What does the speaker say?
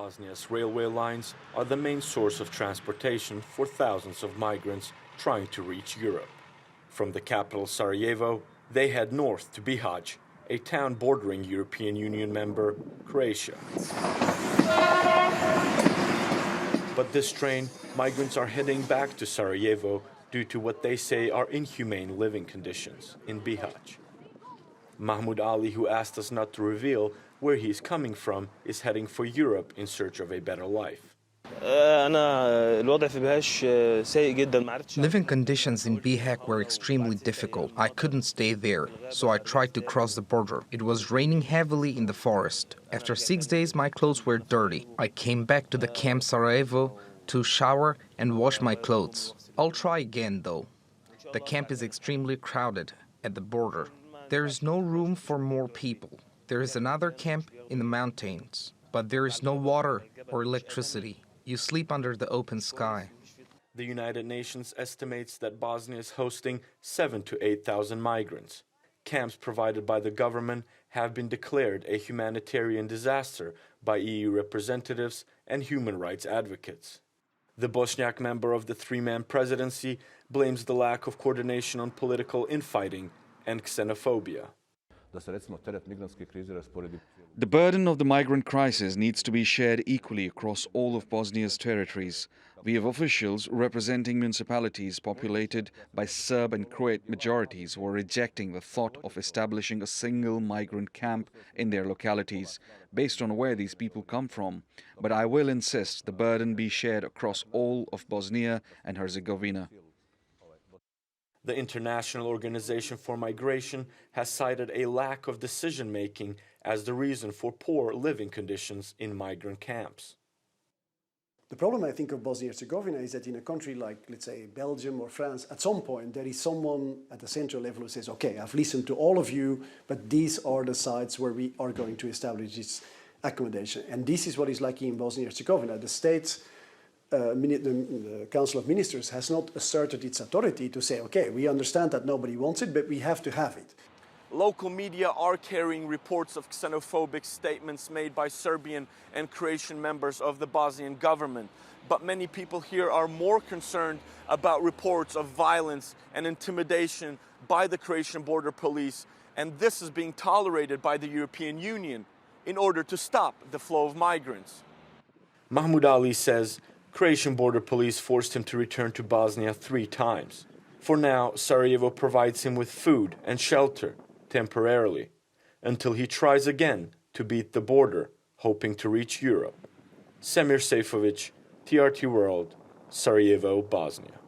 Bosnia's railway lines are the main source of transportation for thousands of migrants trying to reach Europe. From the capital Sarajevo, they head north to Bihac, a town bordering European Union member Croatia. But this train, migrants are heading back to Sarajevo due to what they say are inhumane living conditions in Bihac. Mahmoud Ali, who asked us not to reveal where he is coming from, is heading for Europe in search of a better life. Living conditions in Bihac were extremely difficult. I couldn't stay there, so I tried to cross the border. It was raining heavily in the forest. After 6 days, my clothes were dirty. I came back to the camp Sarajevo to shower and wash my clothes. I'll try again, though. The camp is extremely crowded at the border. There is no room for more people. There is another camp in the mountains, but there is no water or electricity. You sleep under the open sky. The United Nations estimates that Bosnia is hosting 7,000 to 8,000 migrants. Camps provided by the government have been declared a humanitarian disaster by EU representatives and human rights advocates. The Bosniak member of the three-man presidency blames the lack of coordination on political infighting and xenophobia. The burden of the migrant crisis needs to be shared equally across all of Bosnia's territories. We have officials representing municipalities populated by Serb and Croat majorities who are rejecting the thought of establishing a single migrant camp in their localities based on where these people come from. But I will insist the burden be shared across all of Bosnia and Herzegovina. The International Organization for Migration has cited a lack of decision-making as the reason for poor living conditions in migrant camps. The problem, I think, of Bosnia-Herzegovina is that in a country like, let's say, Belgium or France, at some point there is someone at the central level who says, okay, I've listened to all of you, but these are the sites where we are going to establish this accommodation. And this is what is lacking in Bosnia-Herzegovina. The state the Council of Ministers has not asserted its authority to say, okay, we understand that nobody wants it, but we have to have it. Local media are carrying reports of xenophobic statements made by Serbian and Croatian members of the Bosnian government. But many people here are more concerned about reports of violence and intimidation by the Croatian border police, and this is being tolerated by the European Union in order to stop the flow of migrants. Mahmoud Ali says Croatian border police forced him to return to Bosnia 3 times. For now, Sarajevo provides him with food and shelter, temporarily, until he tries again to beat the border, hoping to reach Europe. Semir Sejfovic, TRT World, Sarajevo, Bosnia.